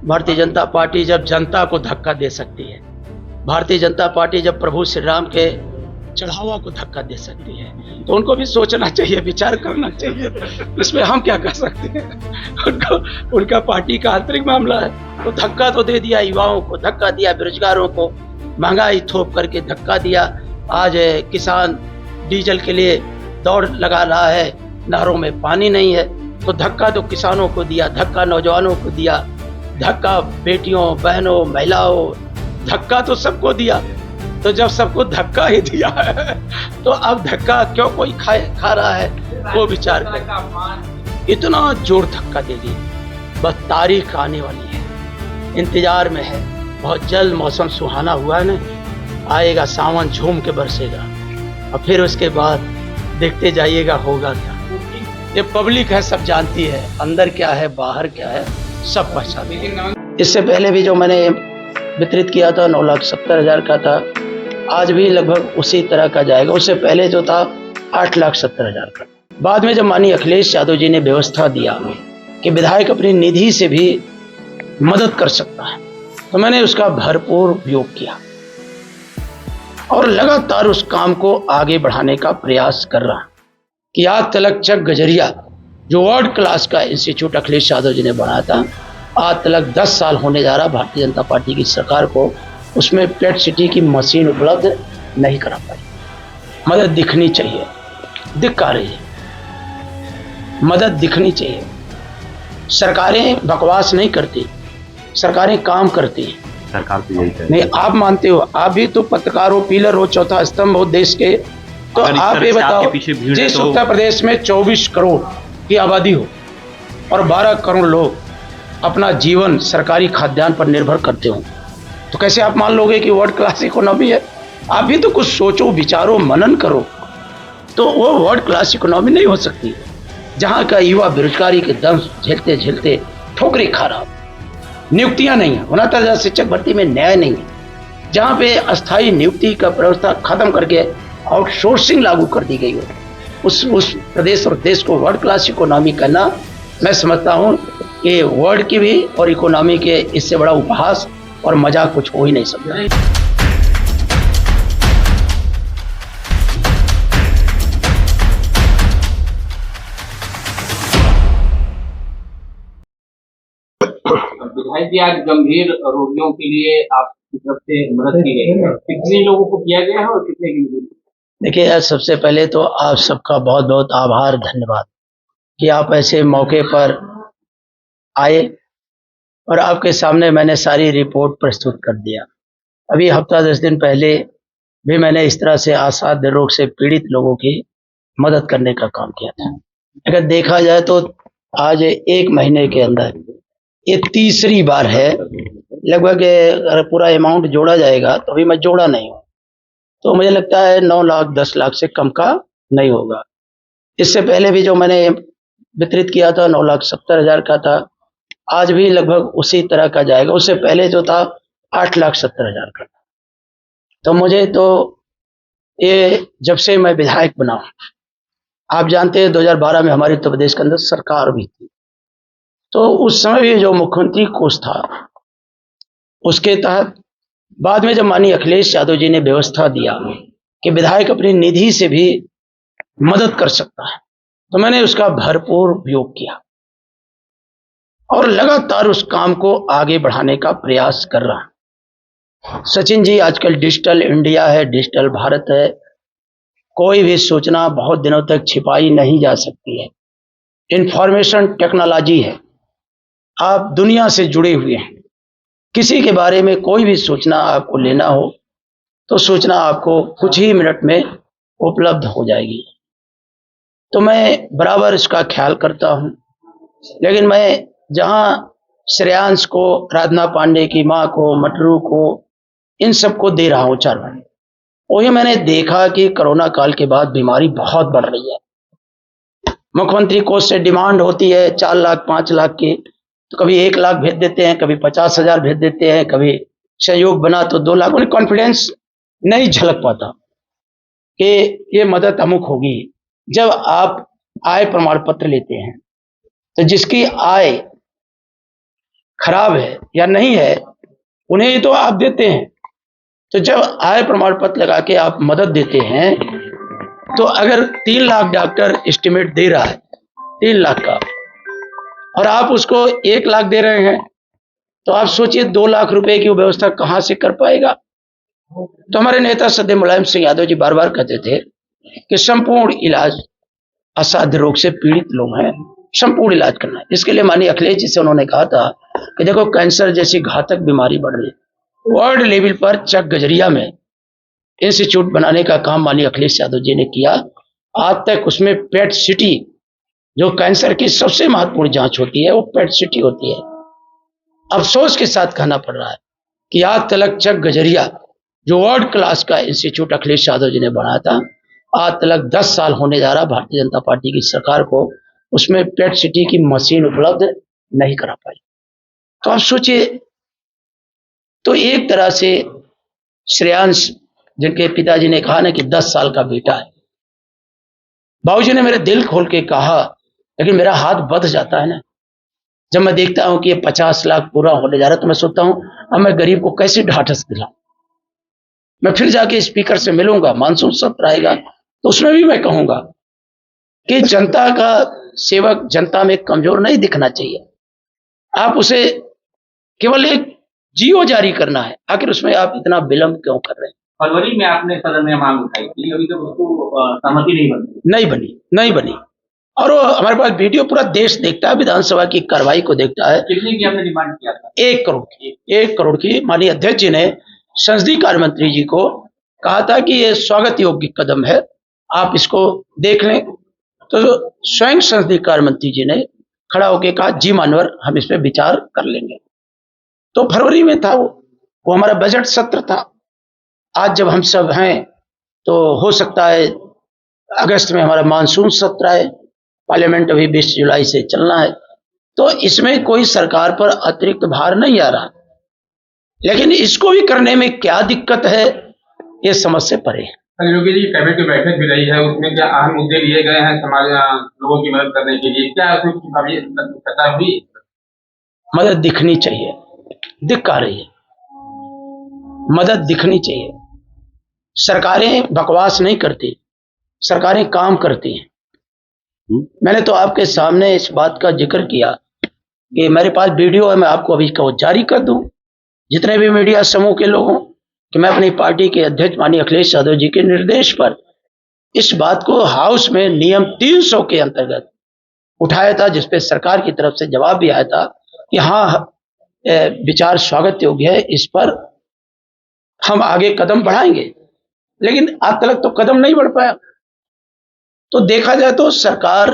Bharatiya Janata party जब जनता को धक्का दे सकती है, भारतीय जनता पार्टी जब प्रभु श्री राम के चढ़ावा को धक्का दे सकती है, तो उनको भी सोचना चाहिए, विचार करना चाहिए। इसमें हम क्या कर सकते हैं? उनका पार्टी का आंतरिक मामला है। तो धक्का तो दे दिया, युवाओं को धक्का दिया, बेरोजगारों को महंगाई थोप करके धक्का दिया। आज किसान डीजल के लिए दौड़ लगा रहा है, नहरों में पानी नहीं है, तो धक्का तो किसानों को दिया, धक्का नौजवानों को दिया, धक्का बेटियों बहनों महिलाओं, धक्का तो सबको दिया। तो जब सबको धक्का ही दिया है तो अब धक्का क्यों कोई खा रहा है, वो विचार कर। इतना जोर धक्का दे दी, बस तारीख आने वाली है, इंतजार में है। बहुत जल्द मौसम सुहाना हुआ है ना, आएगा सावन, झूम के बरसेगा, और फिर उसके बाद देखते जाइएगा होगा क्या। ये पब्लिक है, सब जानती है, अंदर क्या है बाहर क्या है सब पहचानती है। इससे पहले भी जो मैंने वितरित किया था 9,70,000 का था, आज भी लगभग उसी तरह का जाएगा। उससे पहले जो था 8,70,000 का। बाद में जब माननीय अखिलेश यादव जी ने व्यवस्था दिया कि विधायक अपनी निधि से भी मदद कर सकता है, तो मैंने उसका भरपूर उपयोग किया और लगातार उस काम को आगे बढ़ाने का प्रयास कर रहा कि आज तलक चक गजरिया जो वर्ल्ड क्लास का इंस्टीट्यूट अखिलेश यादव जी ने बनाया था, आज तलक 10 साल होने जा रहा भारतीय जनता पार्टी की सरकार को उसमें पेट सिटी की मशीन उपलब्ध नहीं करा पाई। मदद दिखनी चाहिए, दिख आ रही है, मदद दिखनी चाहिए। सरकारें बकवास नहीं करती, सरकारें काम करती हैं। सरकार तो यही है। नहीं, आप मानते हो, आप भी तो पत्रकार हो, पिलर हो, चौथा स्तंभ हो देश के, तो आप ये बताओ, जिस उत्तर प्रदेश में 24 करोड़ की आबादी हो और 12 करोड़ लोग अपना जीवन सरकारी खाद्यान्न पर निर्भर करते हो, तो कैसे आप मान लोगे कि वर्ल्ड क्लास इकोनॉमी है? आप भी तो कुछ सोचो, विचारो, मनन करो, तो वो वर्ल्ड क्लास इकोनॉमी नहीं हो सकती जहाँ का युवा बेरोजगारी के दम झेलते झेलते ठोकरी खा रहा, नियुक्तियां नहीं है, 69,000 शिक्षक भर्ती में न्याय नहीं है, जहाँ पे अस्थायी नियुक्ति का व्यवस्था खत्म करके आउटसोर्सिंग लागू कर दी गई हो, उस प्रदेश और देश को वर्ल्ड क्लास इकोनॉमी करना, मैं समझता हूँ कि वर्ल्ड की भी और इकोनॉमी के इससे बड़ा उपहास और मजाक कुछ हो ही नहीं सकता। विधायक जी, आज गंभीर रोगियों के लिए आपकी तरफ से मदद की गई है, कितने लोगों को किया गया है और कितने की मदद? देखिए, सबसे पहले तो आप सबका बहुत बहुत आभार, धन्यवाद कि आप ऐसे मौके पर आए और आपके सामने मैंने सारी रिपोर्ट प्रस्तुत कर दिया। अभी हफ्ता 10 दिन पहले भी मैंने इस तरह से असाध्य रोग से पीड़ित लोगों की मदद करने का काम किया था। अगर देखा जाए तो आज 1 महीने के अंदर ये तीसरी बार है, लगभग अगर पूरा अमाउंट जोड़ा जाएगा तो अभी मैं जोड़ा नहीं हूँ, तो मुझे लगता है 9 लाख 10 लाख से कम का नहीं होगा। इससे पहले भी जो मैंने वितरित किया था 9,70,000 का था, आज भी लगभग उसी तरह का जाएगा। उससे पहले जो था 8,70,000 का। तो मुझे तो ये जब से मैं विधायक बना, आप जानते हैं 2012 में हमारे उत्तर प्रदेश के अंदर सरकार भी थी, तो उस समय भी जो मुख्यमंत्री कोष था उसके तहत बाद में जब माननीय अखिलेश यादव जी ने व्यवस्था दिया कि विधायक अपनी निधि से भी मदद कर सकता है, तो मैंने उसका भरपूर उपयोग किया और लगातार उस काम को आगे बढ़ाने का प्रयास कर रहा। सचिन जी, आजकल डिजिटल इंडिया है, डिजिटल भारत है, कोई भी सूचना बहुत दिनों तक छिपाई नहीं जा सकती है। इंफॉर्मेशन टेक्नोलॉजी है, आप दुनिया से जुड़े हुए हैं, किसी के बारे में कोई भी सूचना आपको लेना हो तो सूचना आपको कुछ ही मिनट में उपलब्ध हो जाएगी। तो मैं बराबर इसका ख्याल करता हूं, लेकिन मैं जहां श्रेयांश को, राधना पांडे की मां को, मटरू को, इन सबको दे रहा हूं 4 महीने, वही मैंने देखा कि कोरोना काल के बाद बीमारी बहुत बढ़ रही है। मुख्यमंत्री कोष से डिमांड होती है 4 लाख 5 लाख की, तो कभी 1 लाख भेज देते हैं, कभी 50,000 भेज देते हैं, कभी संयोग बना तो 2 लाख। उन्हें कॉन्फिडेंस नहीं झलक पाता कि ये मदद अमुक होगी। जब आप आय प्रमाण पत्र लेते हैं तो जिसकी आय खराब है या नहीं है, उन्हें ही तो आप देते हैं। तो जब आय प्रमाण पत्र लगा के आप मदद देते हैं, तो अगर 3 लाख डॉक्टर एस्टिमेट दे रहा है 3 लाख का, और आप उसको 1 लाख दे रहे हैं, तो आप सोचिए 2 लाख रुपए की वो व्यवस्था कहां से कर पाएगा। तो हमारे नेता सदैव मुलायम सिंह यादव जी बार बार कहते थे कि संपूर्ण इलाज असाध्य रोग से पीड़ित लोग हैं, संपूर्ण इलाज करना है। इसके लिए माननीय अखिलेश जी से उन्होंने कहा था कि देखो कैंसर जैसी घातक बीमारी बढ़ रही है, वर्ल्ड लेवल पर चक गजरिया में इंस्टीट्यूट बनाने का काम माननीय अखिलेश यादव जी ने किया। आज तक उसमें पेट सिटी, जो कैंसर की सबसे महत्वपूर्ण जांच होती है, वो पेट सिटी होती है। अफसोस के साथ कहना पड़ रहा है कि आज तक चक गजरिया, जो वर्ल्ड क्लास का इंस्टीट्यूट अखिलेश यादव जी ने बनाया था, आज तक 10 साल होने जा रहा भारतीय जनता पार्टी की सरकार को उसमें पेट सिटी की मशीन उपलब्ध नहीं करा पाई। तो आप सोचिए, तो एक तरह से श्रेयांश, जिनके पिताजी ने कहा ना कि 10 साल का बेटा है, बाबूजी ने मेरे दिल खोल के कहा, लेकिन मेरा हाथ बंध जाता है ना जब मैं देखता हूं कि ये 50 लाख पूरा होने जा रहा है। तो मैं सोचता हूं अब मैं गरीब को कैसे ढाढ़स दिलाऊं। मैं फिर जाके स्पीकर से मिलूंगा, मानसून सत्र आएगा, तो उसमें भी मैं कहूंगा कि जनता का सेवक जनता में कमजोर नहीं दिखना चाहिए। आप उसे केवल एक जियो जारी करना है, आखिर उसमें आप इतना विलंब क्यों कर रहे हैं। फरवरी में आपने सदन में मांग उठाई थी, अभी तक उसको सहमति नहीं बनी। और वो हमारे पास वीडियो पूरा देश देखता है, विधानसभा की कार्रवाई को देखता है। कितने की आपने डिमांड किया था? 1 करोड़ की माननीय अध्यक्ष जी ने संसदीय कार्य मंत्री जी को कहा था कि ये स्वागत योग्य कदम है, आप इसको देख लें। तो स्वयं संसदीय कार्य मंत्री जी ने खड़ा होकर कहा, जी मानवर, हम इस पर विचार कर लेंगे। तो फरवरी में था वो हमारा बजट सत्र था। आज जब हम सब हैं, तो हो सकता है अगस्त में हमारा मानसून सत्र आए, पार्लियामेंट अभी 20 जुलाई से चलना है। तो इसमें कोई सरकार पर अतिरिक्त भार नहीं आ रहा, लेकिन इसको भी करने में क्या दिक्कत है, ये समझ से परे है। योगी जी, कैबिनेट की बैठक भी रही है, उसमें क्या अहम मुद्दे लिए गए हैं समाज लोगों की मदद करने के लिए? क्या चर्चा हुई? मदद दिखनी चाहिए, दिख आ रही है, मदद दिखनी चाहिए। सरकारें बकवास नहीं करती, सरकारें काम करती हैं। मैंने तो आपके सामने इस बात का जिक्र किया कि मेरे पास वीडियो है, मैं आपको अभी जारी कर दूं, जितने भी मीडिया समूह के लोगों, कि मैं अपनी पार्टी के अध्यक्ष माननीय अखिलेश यादव जी के निर्देश पर इस बात को हाउस में नियम 300 के अंतर्गत उठाया था, जिसपे सरकार की तरफ से जवाब भी आया था कि हाँ, विचार स्वागत योग्य है, इस पर हम आगे कदम बढ़ाएंगे। लेकिन आज तक तो कदम नहीं बढ़ पाया। तो देखा जाए तो सरकार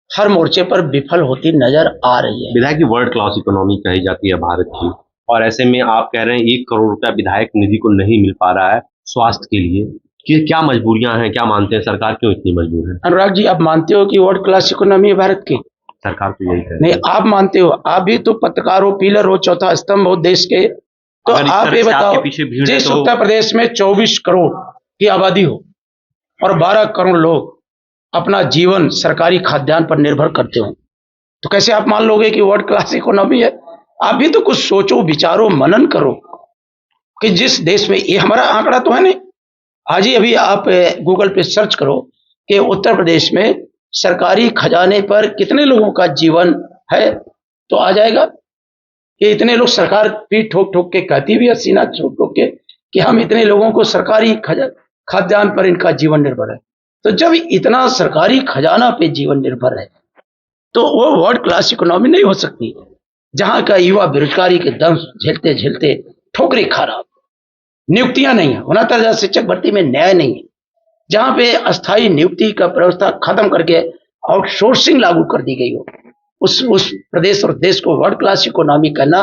हर मोर्चे पर विफल होती नजर आ रही है। विधायक की वर्ल्ड क्लास इकोनॉमी कही जाती है भारत की, और ऐसे में आप कह रहे हैं 1 करोड़ रुपया विधायक निधि को नहीं मिल पा रहा है स्वास्थ्य के लिए, कि क्या मजबूरियां हैं, क्या मानते हैं, सरकार क्यों इतनी मजबूर है? अनुराग जी, आप मानते हो कि वर्ल्ड क्लास इकोनॉमी है भारत की? सरकार तो यही कह रही नहीं, आप मानते हो? आप भी तो पत्रकार हो, पिलर हो, चौथा स्तंभ हो देश के। तो आप ये बताओ, जिस उत्तर प्रदेश में 24 करोड़ की आबादी हो और 12 करोड़ लोग अपना जीवन सरकारी खाद्यान्न पर निर्भर करते हो, तो कैसे आप मान लोगे कि वर्ल्ड क्लास इकोनॉमी है? आप भी तो कुछ सोचो, विचारो, मनन करो कि जिस देश में, ये हमारा आंकड़ा तो है नहीं, आज ही अभी आप गूगल पे सर्च करो कि उत्तर प्रदेश में सरकारी खजाने पर कितने लोगों का जीवन है, तो आ जाएगा कि इतने लोग, सरकार पीठ ठोक ठोक के कहती भी है, सीना ठोक ठोक के, कि हम इतने लोगों को सरकारी खाद्यान्न पर इनका जीवन निर्भर है। तो जब इतना सरकारी खजाना पे जीवन निर्भर है, तो वो वर्ल्ड क्लास इकोनॉमी नहीं हो सकती, जहां का युवा बेरोजगारी के दम झेलते झेलते ठोकरे खा रहा, नियुक्तियां नहीं है, 69,000 शिक्षक भर्ती में न्याय नहीं है, जहां पे अस्थायी नियुक्ति का व्यवस्था खत्म करके आउटसोर्सिंग लागू कर दी गई हो, उस प्रदेश और देश को वर्ल्ड क्लास इकोनॉमी करना,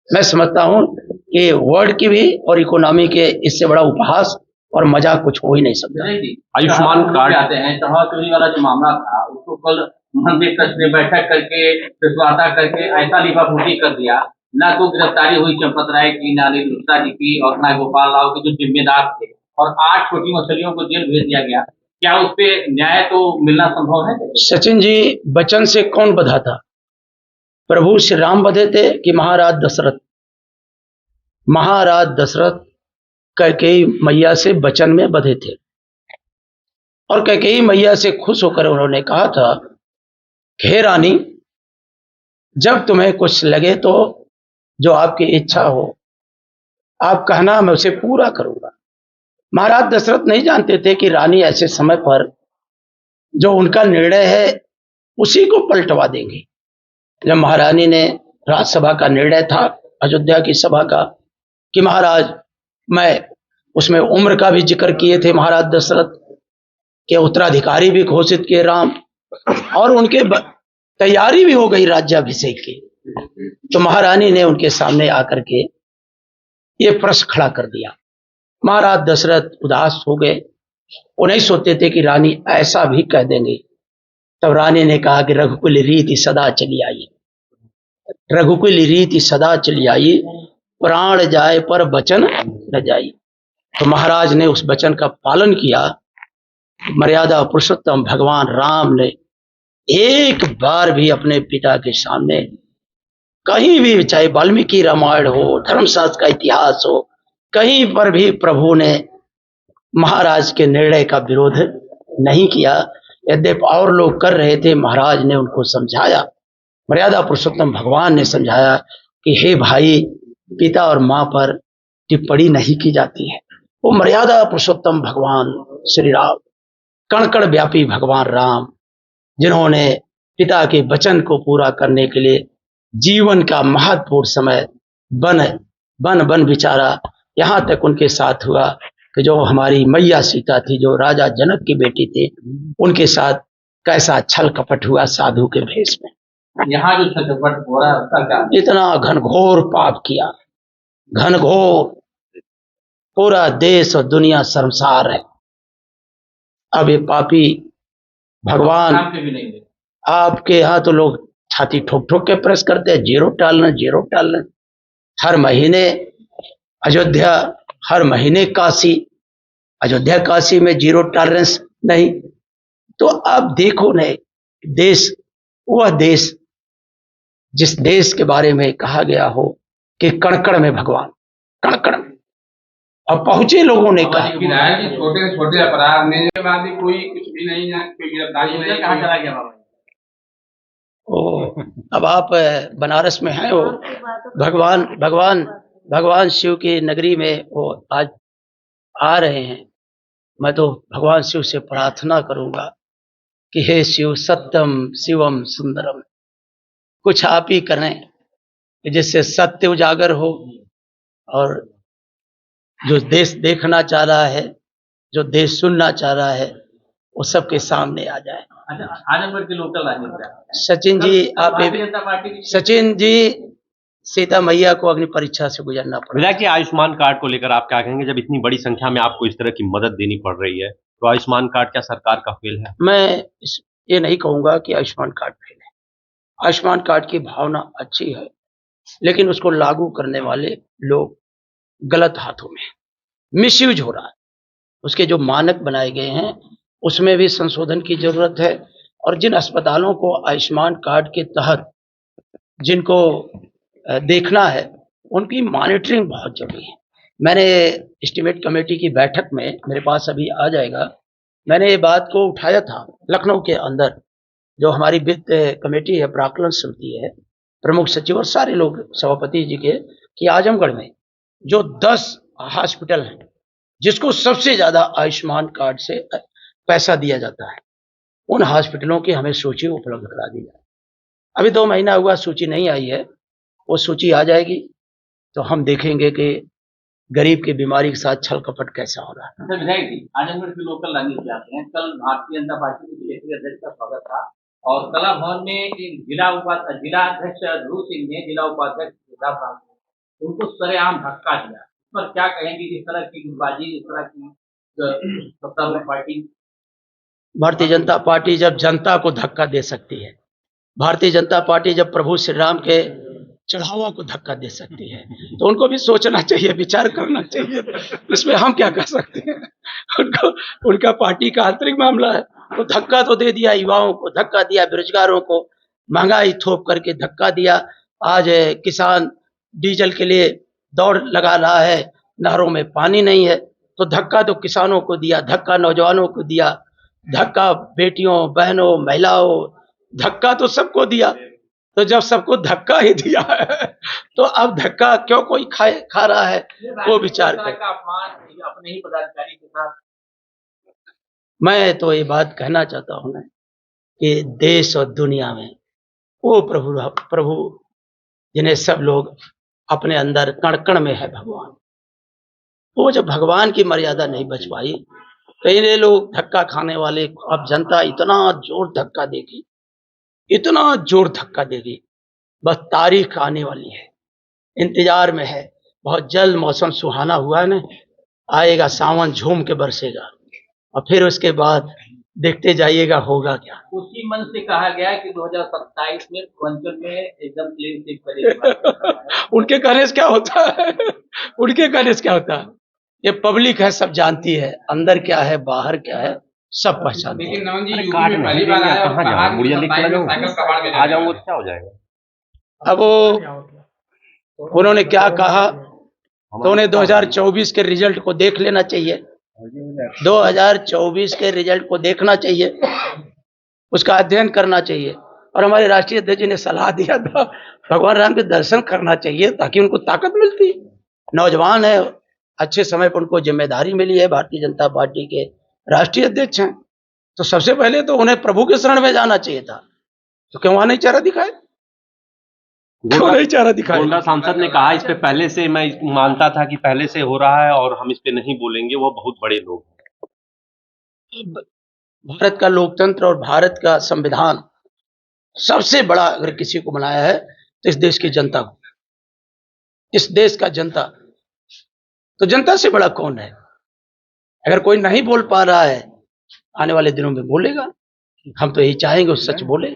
मैं समझता हूं कि वर्ल्ड की भी और इकोनॉमी के इससे बड़ा उपहास और मजाक कुछ हो ही नहीं सकता। आयुष्मान कार्ड आते हैं, चढ़ावा चोरी वाला जो मामला था, उसको कल मंत्री ट्रस्ट ने बैठक करके वार्ता करके ऐसा लिफाफूटी कर दिया, ना तो गिरफ्तारी हुई चंपत राय की, ना अनिल गुप्ता जी की, और ना गोपाल राव के जो जिम्मेदार थे, और 8 छोटी मछलियों को जेल भेज दिया गया। क्या उस पे न्याय तो मिलना संभव है? सचिन जी, बचन से कौन बधा था? प्रभु श्री राम बधे थे कि महाराज दशरथ? महाराज दशरथ कैकेयी मैया से वचन में बधे थे और कैकेयी मैया से खुश होकर उन्होंने कहा था, हे रानी, जब तुम्हें कुछ लगे तो जो आपकी इच्छा हो आप कहना, मैं उसे पूरा करूंगा। महाराज दशरथ नहीं जानते थे कि रानी ऐसे समय पर जो उनका निर्णय है उसी को पलटवा देंगी। जब महारानी ने राज्यसभा का निर्णय था, अयोध्या की सभा का, कि महाराज, मैं उसमें उम्र का भी जिक्र किए थे महाराज दशरथ के, उत्तराधिकारी भी घोषित किए राम, और उनके तैयारी भी हो गई राज्याभिषेक की। तो महारानी ने उनके सामने आकर के ये प्रश्न खड़ा कर दिया। महाराज दशरथ उदास हो गए, वो नहीं सोचते थे कि रानी ऐसा भी कह देंगे। तब रानी ने कहा कि रघुकुल रीति सदा चली आई, रघुकुल रीति सदा चली आई, प्राण जाए पर वचन न जाई। तो महाराज ने उस वचन का पालन किया। मर्यादा पुरुषोत्तम भगवान राम ने एक बार भी अपने पिता के सामने कहीं भी, चाहे वाल्मीकि रामायण हो, धर्मशास्त्र का इतिहास हो, कहीं पर भी प्रभु ने महाराज के निर्णय का विरोध नहीं किया। यद्यपि और लोग कर रहे थे, महाराज ने उनको समझाया, मर्यादा पुरुषोत्तम भगवान ने समझाया कि हे भाई, पिता और माँ पर टिप्पणी नहीं की जाती है। वो मर्यादा पुरुषोत्तम भगवान श्री राम, कण कण व्यापी भगवान राम, जिन्होंने पिता के वचन को पूरा करने के लिए जीवन का महत्वपूर्ण समय बन विचारा। यहाँ तक उनके साथ हुआ कि जो हमारी मैया सीता थी, जो राजा जनक की बेटी थी, उनके साथ कैसा छल कपट हुआ साधु के भेष में। यहाँ जो छल कपट हो रहा है उसका क्या? इतना घनघोर पाप किया, घनघोर, पूरा देश और दुनिया शर्मसार है। अब ये पापी भगवान, आपके यहाँ तो लोग छाती ठोक ठोक के प्रेस करते हैं, जीरो टालना। हर महीने अयोध्या, हर महीने काशी, अयोध्या काशी में जीरो टॉलरेंस नहीं। तो अब देखो ने, देश, वह देश जिस देश के बारे में कहा गया हो कि कणकण में भगवान, कणकण में, अब पहुंचे लोगों ने कहा छोटे छोटे अपराध में भी कोई कुछ भी नहीं है, कोई गिरफ्तारी नहीं, कहाँ चला गया बाबा? अब आप बनारस में हैं, वो भगवान शिव की नगरी में वो आज आ रहे हैं। मैं तो भगवान शिव से प्रार्थना करूंगा कि हे शिव, सत्यम शिवम सुंदरम, कुछ आप ही करें जिससे सत्य उजागर हो और जो देश देखना चाह रहा है, जो देश सुनना चाह रहा है, वो सबके सामने आ जाए। आजमगढ़ के लोकल राजनेता सचिन जी, आप सचिन जी, सीता मैया को अग्नि परीक्षा से गुजरना पड़ा। विधायक जी, आयुष्मान कार्ड को लेकर आप क्या कहेंगे? जब इतनी बड़ी संख्या में आपको इस तरह की मदद देनी पड़ रही है, तो आयुष्मान कार्ड क्या सरकार का फेल है? मैं ये नहीं कहूंगा कि आयुष्मान कार्ड फेल है। आयुष्मान कार्ड की भावना अच्छी है, लेकिन उसको लागू करने वाले लोग गलत हाथों में, मिसयूज हो रहा है। उसके जो मानक बनाए गए हैं उसमें भी संशोधन की जरूरत है, और जिन अस्पतालों को आयुष्मान कार्ड के तहत जिनको देखना है, उनकी मॉनिटरिंग बहुत जरूरी है। मैंने एस्टीमेट कमेटी की बैठक में, मेरे पास अभी आ जाएगा, मैंने ये बात को उठाया था लखनऊ के अंदर, जो हमारी वित्त कमेटी है, प्राक्कलन समिति है, प्रमुख सचिव और सारे लोग सभापति जी के, कि आजमगढ़ में जो 10 हॉस्पिटल हैं जिसको सबसे ज्यादा आयुष्मान कार्ड से पैसा दिया जाता है, उन हॉस्पिटलों की हमें सूची उपलब्ध करा दी जाए। अभी 2 महीना हुआ, सूची नहीं आई है, वो सूची आ जाएगी तो हम देखेंगे कि गरीब की बीमारी के साथ छल कपट कैसा हो रहा है। विधायक जी, आजमगढ़ के लोकल राजनीति आते हैं। कल भारतीय जनता पार्टी के क्षेत्रीय अध्यक्ष का स्वागत था और कला भवन में जिला अध्यक्ष ध्रुव सिंह ने जिला उपाध्यक्ष उनको सरेआम धक्का दिया। इस पर क्या कहेंगे? जिस तरह की गुटबाजी, इस तरह की सत्तारूढ़ पार्टी, भारतीय जनता पार्टी जब जनता को धक्का दे सकती है, भारतीय जनता पार्टी जब प्रभु श्री राम के चढ़ावा को धक्का दे सकती है, तो उनको भी सोचना चाहिए, विचार करना चाहिए। इसमें हम क्या कर सकते हैं? उनका पार्टी का आंतरिक मामला है। तो धक्का तो दे दिया, युवाओं को धक्का दिया, बेरोजगारों को, महंगाई थोप करके धक्का दिया। आज किसान डीजल के लिए दौड़ लगा रहा है, नहरों में पानी नहीं है, तो धक्का तो किसानों को दिया, धक्का नौजवानों को दिया, धक्का बेटियों बहनों महिलाओं, धक्का तो सबको दिया। तो जब सबको धक्का ही दिया है तो अब धक्का क्यों कोई खा रहा है, वो विचार कर। का अपमान अपने ही पदाधिकारी के साथ। मैं तो ये बात कहना चाहता हूं ना कि देश और दुनिया में वो प्रभु जिन्हें सब लोग अपने अंदर कण कण में है भगवान, वो जब भगवान की मर्यादा नहीं बच पाई तो ये लोग धक्का खाने वाले, अब जनता इतना जोर धक्का देगी, इतना जोर धक्का देगी, बस तारीख आने वाली है, इंतजार में है। बहुत जल्द मौसम सुहाना हुआ है ना, आएगा सावन, झूम के बरसेगा, और फिर उसके बाद देखते जाइएगा होगा क्या। उसी मन से कहा गया है कि 2027 में पूर्वांचल में एकदम क्लीन स्वीप करेगा। उनके कहने से क्या होता है उनके कहने से क्या होता है, ये पब्लिक है, सब जानती है, अंदर क्या है बाहर क्या है सब पहचानती है। लेकिन नवन जी अरे यूपी काट में नहीं, पहली बार आया और कहाँ कहा जाऊँ, कि गुड़िया लेके चला 27 में जाऊँ, साइकिल कबाड़ में आ जाऊंगा तो क्या हो जाएगा। अब वो उन्होंने क्या कहा, तो उन्हें 2024 के रिजल्ट को देख लेना चाहिए, 2024 के रिजल्ट को देखना चाहिए, उसका अध्ययन करना चाहिए। और हमारे राष्ट्रीय अध्यक्ष जी ने सलाह दिया था भगवान राम के दर्शन करना चाहिए ताकि उनको ताकत मिलती। नौजवान है, अच्छे समय पर उनको जिम्मेदारी मिली है, भारतीय जनता पार्टी के राष्ट्रीय अध्यक्ष हैं, तो सबसे पहले तो उन्हें प्रभु के शरण में जाना चाहिए था, तो क्यों वहां नहीं चारा दिखाए, क्यों नहीं चारा दिखाए। गोंडा सांसद ने कहा इस पे पहले से मैं मानता था कि पहले से हो रहा है और हम इस पे नहीं बोलेंगे, वो बहुत बड़े लोग हैं। भारत का लोकतंत्र और भारत का संविधान सबसे बड़ा अगर किसी को बनाया है तो इस देश की जनता को, इस देश का जनता, तो जनता से बड़ा कौन है। अगर कोई नहीं बोल पा रहा है, आने वाले दिनों में बोलेगा, हम तो यही चाहेंगे वो सच बोले।